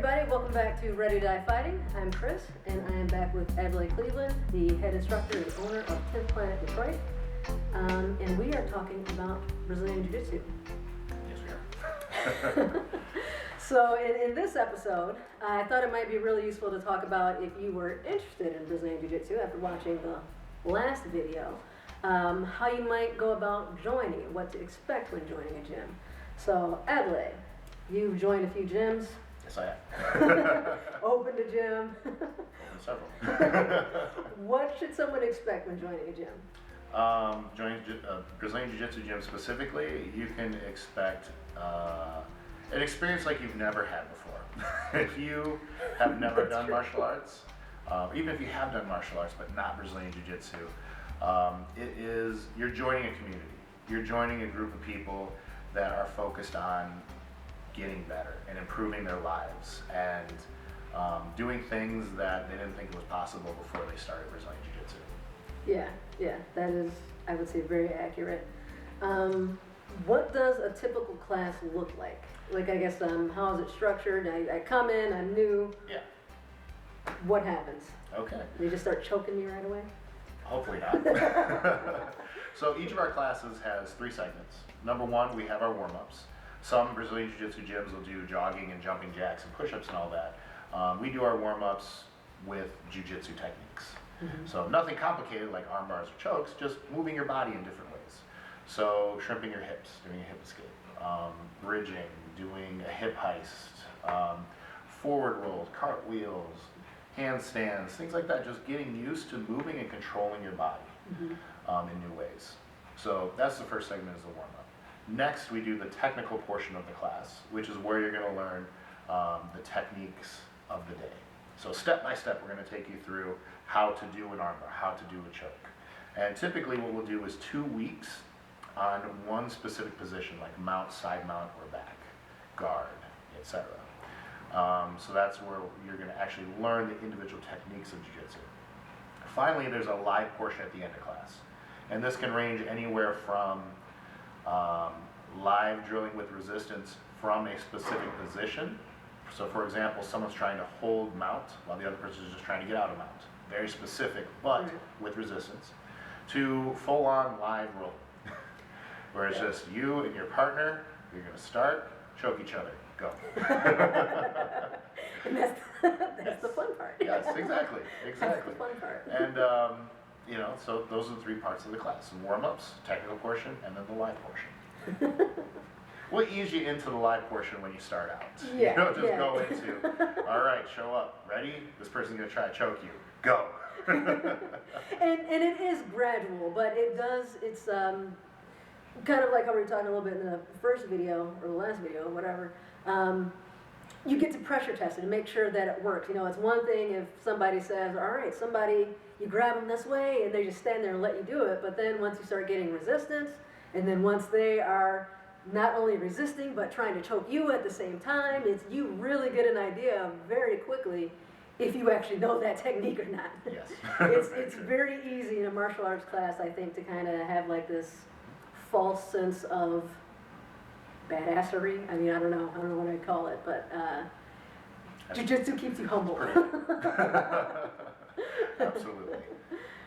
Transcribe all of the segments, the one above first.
everybody, welcome back to Ready to Die Fighting. I'm Kris, and I am back with Adlai Cleveland, the head instructor and owner of 10th Planet Detroit. And we are talking about Brazilian Jiu-Jitsu. Yes, we are. So in this episode, I thought it might be really useful to talk about if you were interested in Brazilian Jiu-Jitsu after watching the last video, how you might go about joining it, what to expect when joining a gym. So Adlai, you've joined a few gyms. Yes, I have. Opened a gym. Opened several. What should someone expect when joining a gym? Joining Brazilian Jiu-Jitsu gym specifically, you can expect an experience like you've never had before. If you have never done martial arts, even if you have done martial arts but not Brazilian Jiu-Jitsu, you're joining a community. You're joining a group of people that are focused on getting better and improving their lives and doing things that they didn't think was possible before they started Brazilian Jiu-Jitsu. Yeah, that is, I would say, very accurate. What does a typical class look like? Like, I guess, how is it structured? I come in, I'm new. Yeah. What happens? Okay. They just start choking me right away? Hopefully not. So each of our classes has 3 segments. Number 1, we have our warm-ups. Some Brazilian Jiu-Jitsu gyms will do jogging and jumping jacks and push-ups and all that. We do our warm-ups with Jiu-Jitsu techniques. Mm-hmm. So nothing complicated like arm bars or chokes, just moving your body in different ways. So shrimping your hips, doing a hip escape, bridging, doing a hip heist, forward rolls, cartwheels, handstands, things like that, just getting used to moving and controlling your body in new ways. So that's the first segment, is the warm-up. Next, we do the technical portion of the class, which is where you're going to learn the techniques of the day. So step by step, we're going to take you through how to do an armbar, how to do a choke. And typically what we'll do is 2 weeks on one specific position, like mount, side mount, or back, guard, etc. So that's where you're going to actually learn the individual techniques of Jiu-Jitsu. Finally, there's a live portion at the end of class. And this can range anywhere from live drilling with resistance from a specific position. So for example, someone's trying to hold mount while the other person is just trying to get out of mount. Very specific, but with resistance. To full-on live roll, where it's just you and your partner, you're going to start, choke each other, go. And that's the fun part. Yes, exactly. That's the fun part. And so those are the 3 parts of the class: warm-ups, technical portion, and then the live portion. We'll ease you into the live portion when you start out. Yeah, you don't just go into, all right, show up, ready? This person's going to try to choke you. Go. and it is gradual, but it's kind of like how we were talking a little bit in the first video, or the last video, whatever. You get to pressure test it and make sure that it works. You know, it's one thing if somebody says, all right, you grab them this way, and they just stand there and let you do it, but then once you start getting resistance, and then once they are not only resisting, but trying to choke you at the same time, you really get an idea very quickly if you actually know that technique or not. Yes. It's very easy in a martial arts class, I think, to kind of have like this false sense of badassery. I mean, I don't know what I'd call it, but Jiu-Jitsu keeps you humble. Absolutely.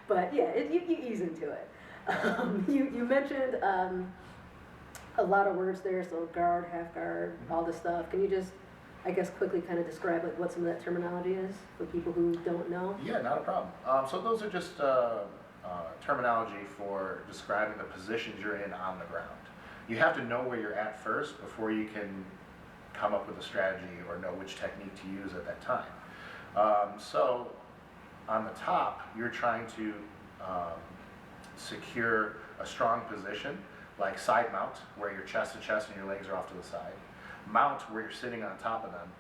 But yeah, you ease into it. You mentioned a lot of words there, so guard, half guard, all this stuff. Can you just, I guess, quickly kind of describe like what some of that terminology is for people who don't know? Yeah, not a problem. So those are just terminology for describing the positions you're in on the ground. You have to know where you're at first before you can come up with a strategy or know which technique to use at that time. So on the top, you're trying to secure a strong position, like side mount, where you're chest to chest and your legs are off to the side. Mount, where you're sitting on top of them.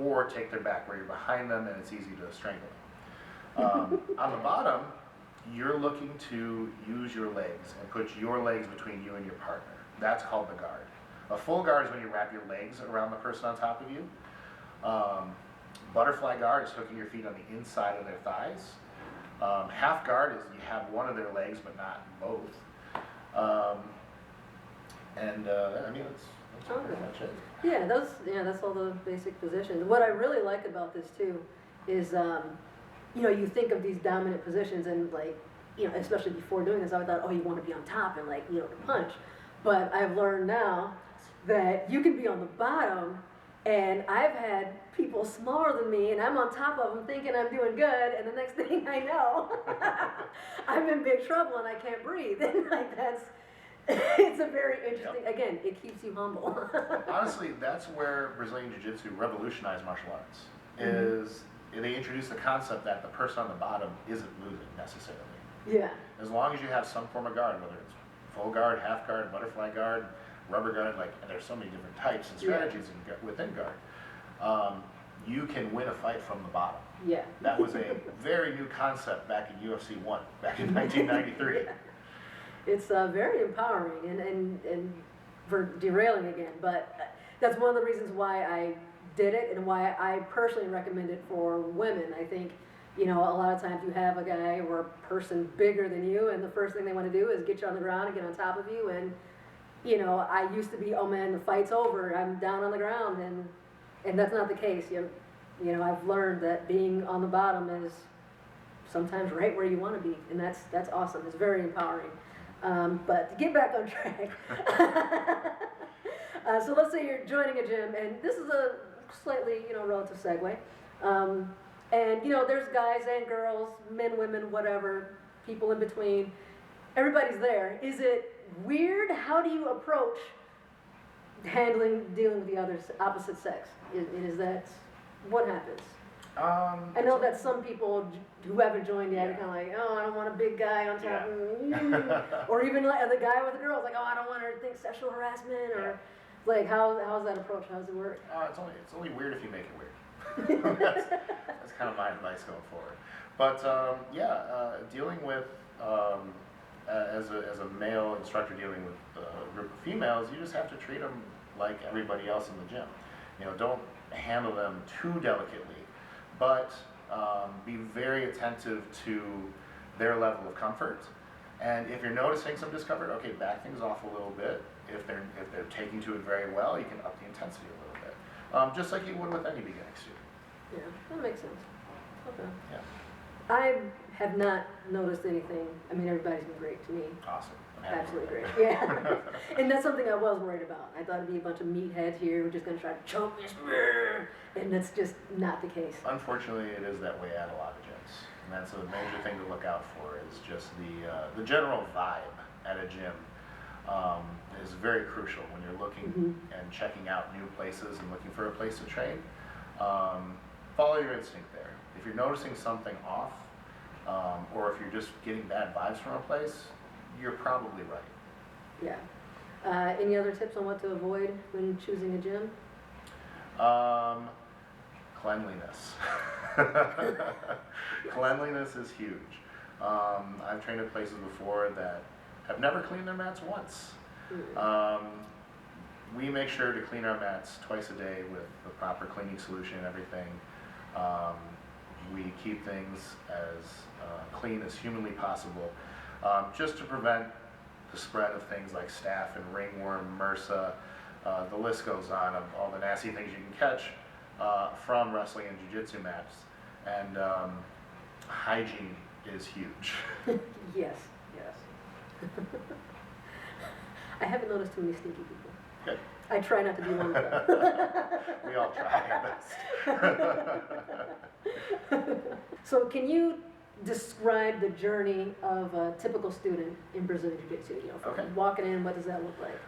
Or take their back, where you're behind them and it's easy to strangle them. On the bottom, you're looking to use your legs and put your legs between you and your partner. That's called the guard. A full guard is when you wrap your legs around the person on top of you. Butterfly guard is hooking your feet on the inside of their thighs. Half guard is you have one of their legs but not both. I mean, that's Okay. pretty much it. Yeah, that's all the basic positions. What I really like about this too is, you know, you think of these dominant positions and like, you know, especially before doing this, I thought, oh, you want to be on top and like, you know, to punch. But I've learned now that you can be on the bottom, and I've had people smaller than me and I'm on top of them thinking I'm doing good, and the next thing I know, I'm in big trouble and I can't breathe. And like it's a very interesting, again, it keeps you humble. Honestly, that's where Brazilian Jiu-Jitsu revolutionized martial arts, is they introduced the concept that the person on the bottom isn't losing necessarily. Yeah. As long as you have some form of guard, whether it's full guard, half guard, butterfly guard, rubber guard, like, and there's so many different types and strategies within guard, you can win a fight from the bottom. Yeah. That was a very new concept back in UFC 1, back in 1993. Yeah. It's very empowering, and for derailing again, but that's one of the reasons why I did it and why I personally recommend it for women. I think, you know, a lot of times you have a guy or a person bigger than you, and the first thing they want to do is get you on the ground and get on top of you. And, you know, I used to be, oh man, the fight's over, I'm down on the ground, and that's not the case. You know, I've learned that being on the bottom is sometimes right where you want to be, and that's awesome. It's very empowering. But to get back on track, so let's say you're joining a gym, and this is a slightly, you know, relative segue. And, you know, there's guys and girls, men, women, whatever, people in between. Everybody's there. Is it weird? How do you approach dealing with the opposite sex? Is that, what happens? I know that some people who haven't joined yet are kind of like, oh, I don't want a big guy on top of me. Or even like the guy with the girls, like, oh, I don't want her to think sexual harassment. Or like, how's that approach? How does it work? It's only weird if you make it weird. that's kind of my advice going forward. But dealing with as a male instructor dealing with a group of females, you just have to treat them like everybody else in the gym. You know, don't handle them too delicately, but be very attentive to their level of comfort. And if you're noticing some discomfort, okay, back things off a little bit. If they're taking to it very well, you can up the intensity a little bit, just like you would with any beginning student. Yeah, that makes sense. Okay. Yeah. I have not noticed anything. I mean, everybody's been great to me. Awesome. Absolutely great. Yeah. And that's something I was worried about. I thought it'd be a bunch of meatheads here who are just going to try to choke me. And that's just not the case. Unfortunately, it is that way at a lot of gyms. And that's a major thing to look out for, is just the general vibe at a gym is very crucial when you're looking and checking out new places and looking for a place to train. Follow your instinct there. If you're noticing something off, or if you're just getting bad vibes from a place, you're probably right. Yeah. Any other tips on what to avoid when choosing a gym? Cleanliness. Cleanliness is huge. I've trained at places before that have never cleaned their mats once. We make sure to clean our mats twice a day with the proper cleaning solution and everything. We keep things as clean as humanly possible, just to prevent the spread of things like staph and ringworm, MRSA. The list goes on of all the nasty things you can catch from wrestling and jiu-jitsu mats. And hygiene is huge. Yes. I haven't noticed too many stinky people. Good. I try not to be one of them. We all try our best. So can you describe the journey of a typical student in Brazilian Jiu-Jitsu? You know, from walking in, what does that look like?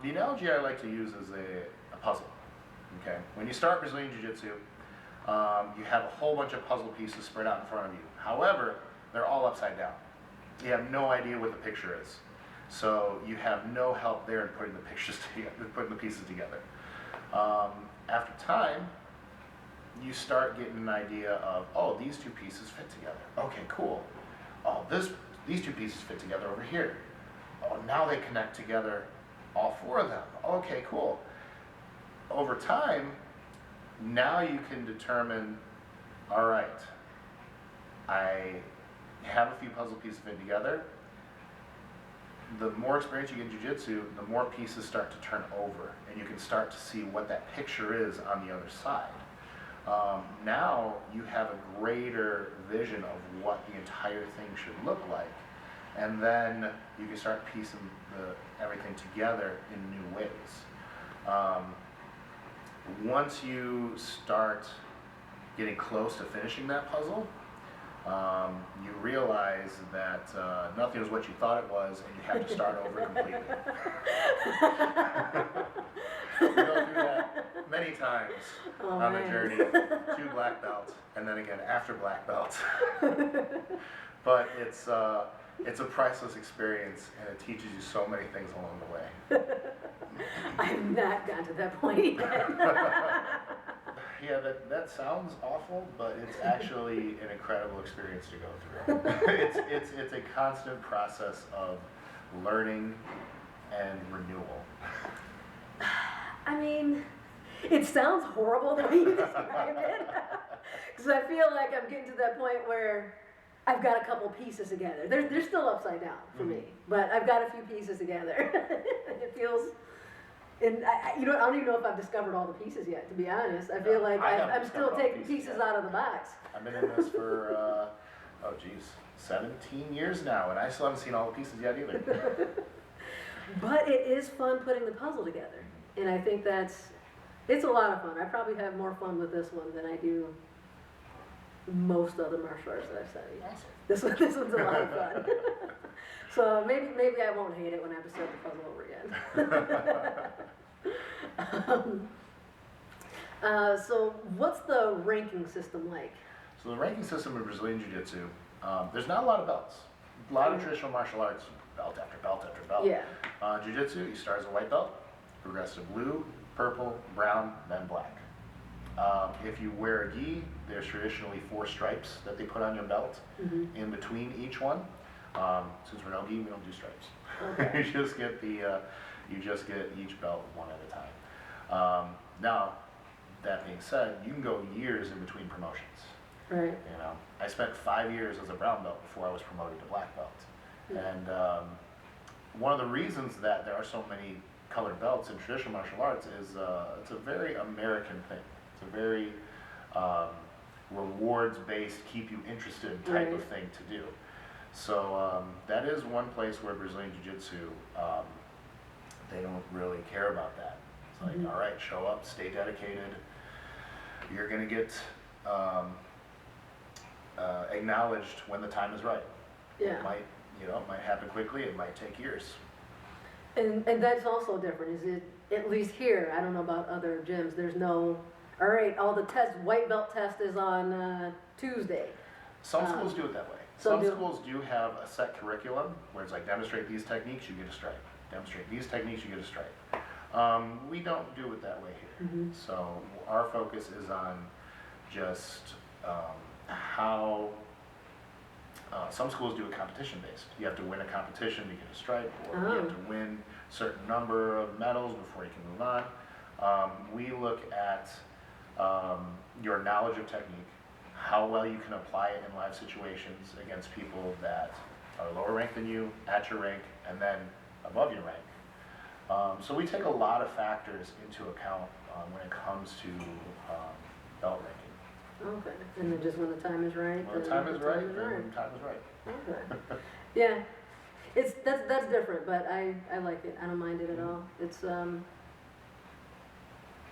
The analogy I like to use is a puzzle. Okay, when you start Brazilian Jiu-Jitsu, you have a whole bunch of puzzle pieces spread out in front of you. However, they're all upside down. You have no idea what the picture is. So you have no help there in putting the pieces together. After time, you start getting an idea of, oh, these two pieces fit together. Okay, cool. Oh, these two pieces fit together over here. Oh, now they connect together, all four of them. Okay, cool. Over time, now you can determine, all right, I have a few puzzle pieces fit together. the more experience you get in jiu-jitsu, the more pieces start to turn over, and you can start to see what that picture is on the other side. Now you have a greater vision of what the entire thing should look like, and then you can start piecing everything together in new ways. Once you start getting close to finishing that puzzle, you realize that nothing is what you thought it was, and you have to start over completely. We go through that many times on the journey to black belt, and then again after black belt. But it's a priceless experience, and it teaches you so many things along the way. I have not gotten to that point yet. Yeah, that sounds awful, but it's actually an incredible experience to go through. It's a constant process of learning and renewal. I mean, it sounds horrible the way you describe it, because I feel like I'm getting to that point where I've got a couple pieces together. They're still upside down for me, but I've got a few pieces together. It feels, and I don't even know if I've discovered all the pieces yet, to be honest. I feel like I'm still taking pieces out of the box. I've been in this for, 17 years now, and I still haven't seen all the pieces yet either. But it is fun putting the puzzle together, and I think it's a lot of fun. I probably have more fun with this one than I do most other martial arts that I've studied. Awesome. This one's a lot of fun. So maybe I won't hate it when I have to start the puzzle over again. So what's the ranking system like? So the ranking system in Brazilian Jiu-Jitsu, there's not a lot of belts. A lot of traditional martial arts, belt after belt after belt. Yeah. Jiu-Jitsu, you start as a white belt, progress to blue, purple, brown, then black. If you wear a gi, there's traditionally 4 stripes that they put on your belt in between each one. Since we're no gi, we don't do stripes. Okay. You just get each belt one at a time. Now, that being said, you can go years in between promotions. Right. You know, I spent 5 years as a brown belt before I was promoted to black belt. And one of the reasons that there are so many colored belts in traditional martial arts is it's a very American thing. It's a very rewards-based, keep you interested type of thing to do. So that is one place where Brazilian Jiu-Jitsu, they don't really care about that. It's like, all right, show up, stay dedicated. You're going to get acknowledged when the time is right. Yeah. It might happen quickly. It might take years. And that's also different. Is it, at least here, I don't know about other gyms, there's no, all right, all the tests, white belt test is on Tuesday. Some schools do it that way. Some schools do have a set curriculum where it's like, demonstrate these techniques, you get a stripe. Demonstrate these techniques, you get a stripe. We don't do it that way here. So our focus is on just how some schools do it competition based. You have to win a competition to get a stripe, or you have to win a certain number of medals before you can move on. We look at your knowledge of technique, how well you can apply it in live situations against people that are lower ranked than you, at your rank, and then above your rank. So we take a lot of factors into account when it comes to belt ranking. Okay, and then just when the time is right. When the time is right, then when the time is right. Okay. Yeah, that's different, but I like it. I don't mind it at all. It's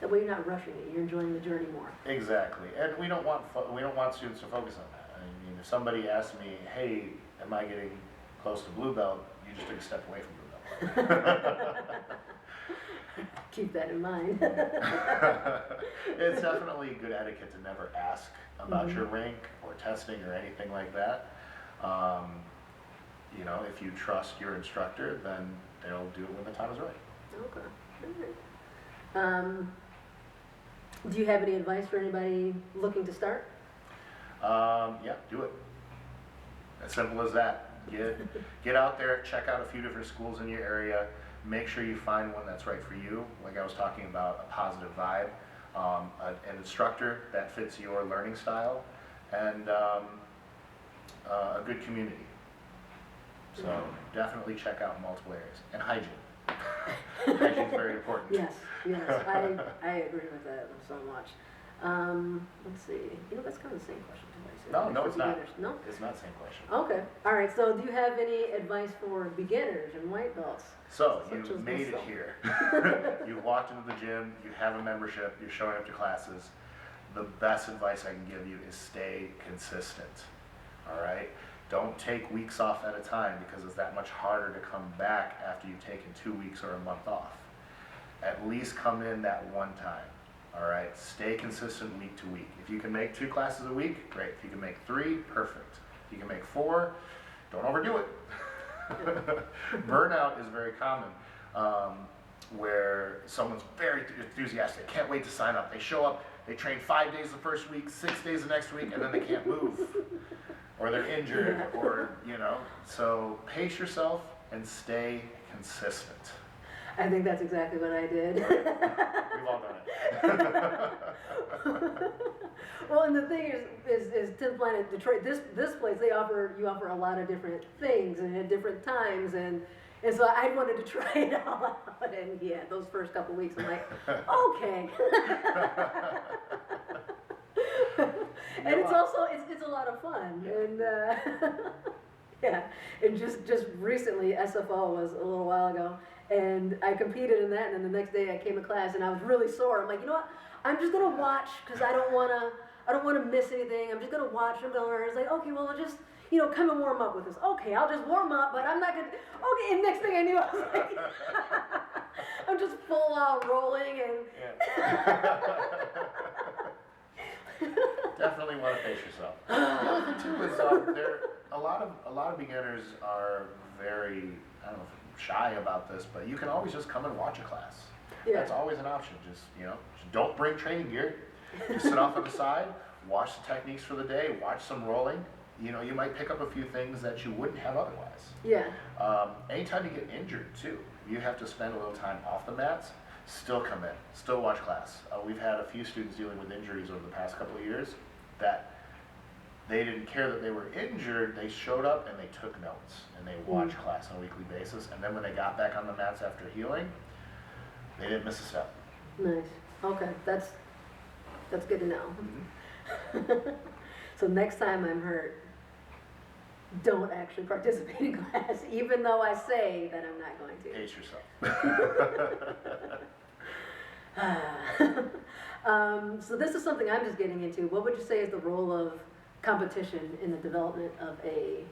that way you're not rushing it. You're enjoying the journey more. Exactly, and we don't want students to focus on that. I mean, if somebody asks me, "Hey, am I getting close to blue belt?" You just took a step away from blue belt. Keep that in mind. It's definitely good etiquette to never ask about your rank or testing or anything like that. You know, if you trust your instructor, then they'll do it when the time is right. Okay. All right. Do you have any advice for anybody looking to start? Yeah, do it. As simple as that. Get out there, check out a few different schools in your area. Make sure you find one that's right for you. Like I was talking about, a positive vibe, an instructor that fits your learning style, and a good community. So definitely check out multiple areas. And hygiene. Hygiene is very important. Yes, I agree with that so much. Let's see, that's kind of the same question too. No, it's not. No? It's not the same question. Okay, all right, so do you have any advice for beginners and white belts? So, you made it here. You walked into the gym, you have a membership, you're showing up to classes. The best advice I can give you is stay consistent, all right? Don't take weeks off at a time because it's that much harder to come back after you've taken 2 weeks or a month off. At least come in that one time, all right? Stay consistent week to week. If you can make 2 classes a week, great. If you can make 3, perfect. If you can make 4, don't overdo it. Burnout is very common, where someone's very enthusiastic, can't wait to sign up. They show up, they train 5 days the first week, 6 days the next week, and then they can't move. Or they're injured, or, so pace yourself and stay consistent. I think that's exactly what I did. We've all done it. Well, and the thing is 10th Planet Detroit, this place, you offer a lot of different things and at different times, and so I wanted to try it all out, and those first couple weeks, I'm like, okay. And it's also, it's a lot of fun, and and just recently, SFO was a little while ago, and I competed in that, and then the next day I came to class, and I was really sore. I'm like, you know what, I'm just gonna watch, because I don't wanna miss anything. I'm just gonna watch, I'm gonna learn. It's like, okay, well, I'll just, come and warm up with us. Okay, I'll just warm up, but I'm not gonna, okay, and next thing I knew, I was like, I'm just full out rolling, and Definitely want to pace yourself. The other thing too is a lot of beginners are very, I don't know, shy about this, but you can always just come and watch a class. Yeah. That's always an option. Just don't bring training gear. Just sit off on the side, watch the techniques for the day, watch some rolling. You might pick up a few things that you wouldn't have otherwise. Yeah. Anytime you get injured too, you have to spend a little time off the mats. Still come in, still watch class. We've had a few students dealing with injuries over the past couple of years that they didn't care that they were injured. They showed up and they took notes and they watched class on a weekly basis. And then when they got back on the mats after healing, they didn't miss a step. Nice. Okay, that's good to know. Mm-hmm. So next time I'm hurt, don't actually participate in class, even though I say that I'm not going to. Pace yourself. So this is something I'm just getting into. What would you say is the role of competition in the development of a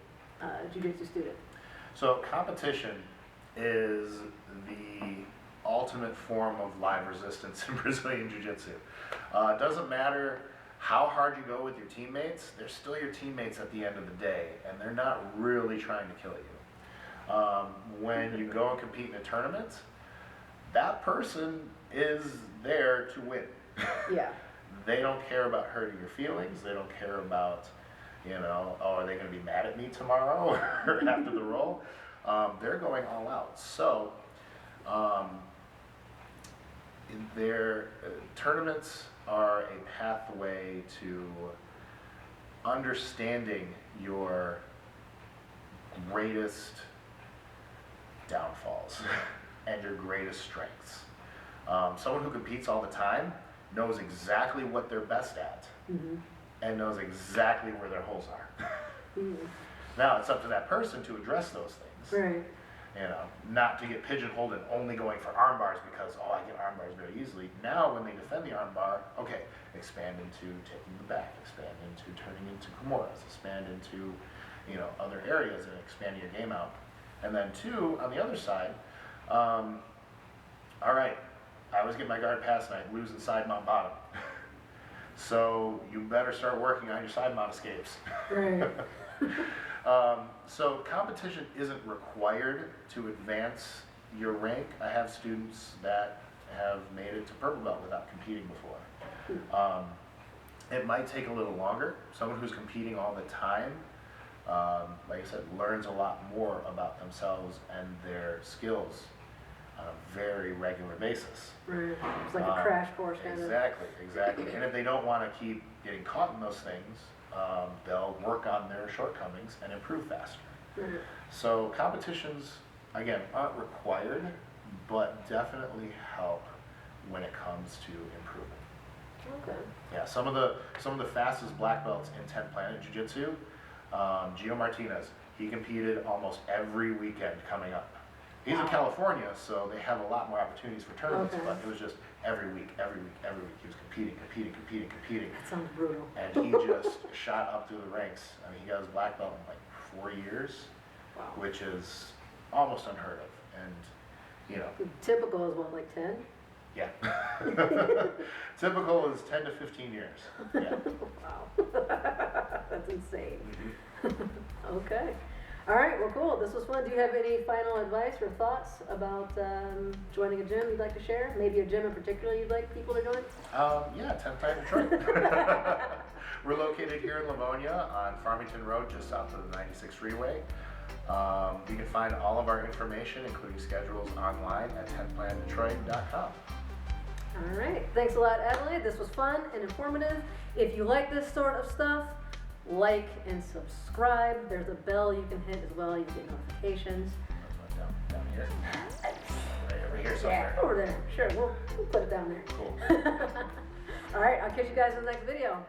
jiu-jitsu student? So competition is the ultimate form of live resistance in Brazilian jiu-jitsu. It doesn't matter how hard you go with your teammates, they're still your teammates at the end of the day, and they're not really trying to kill you. When you go and compete in a tournament, that person is there to win. Yeah. They don't care about hurting your feelings. They don't care about, are they going to be mad at me tomorrow or after the roll? They're going all out. So, their tournaments are a pathway to understanding your greatest downfalls and your greatest strengths. Someone who competes all the time knows exactly what they're best at and knows exactly where their holes are. Now it's up to that person to address those things. Right. Not to get pigeonholed and only going for arm bars because, I get arm bars very easily. Now when they defend the arm bar, okay, expand into taking the back, expand into turning into kimuras, expand into, other areas and expanding your game out. And then 2, on the other side, all right, I was getting my guard pass and I'm losing side mount bottom. So you better start working on your side mount escapes. Right. So competition isn't required to advance your rank. I have students that have made it to purple belt without competing before. It might take a little longer. Someone who's competing all the time, like I said, learns a lot more about themselves and their skills on a very regular basis. Right. It's like a crash course kind of. Exactly. And if they don't want to keep getting caught in those things, they'll work on their shortcomings and improve faster. So competitions, again, aren't required, but definitely help when it comes to improving. Okay. Yeah, some of the fastest black belts in 10th Planet Jiu-Jitsu, Gio Martinez, he competed almost every weekend coming up. He's in California, so they have a lot more opportunities for tournaments, but it was just every week. He was competing. That sounds brutal. And he just shot up through the ranks. I mean, he got his black belt in like 4 years, which is almost unheard of. And, you know. Typical is what, like 10? Yeah. Typical is 10 to 15 years. Yeah. Wow. That's insane. Okay. All right, well, cool. This was fun. Do you have any final advice or thoughts about joining a gym you'd like to share? Maybe a gym in particular you'd like people to join? Yeah, 10th Planet Detroit. We're located here in Livonia on Farmington Road, just south of the 96 freeway. You can find all of our information, including schedules, online at 10thplanetdetroit.com. All right. Thanks a lot, Adlai. This was fun and informative. If you like this sort of stuff, like and subscribe. There's a bell you can hit as well. You get notifications. Down here. Right over here somewhere. Yeah, over there. Sure, we'll put it down there. Cool. All right, I'll catch you guys in the next video.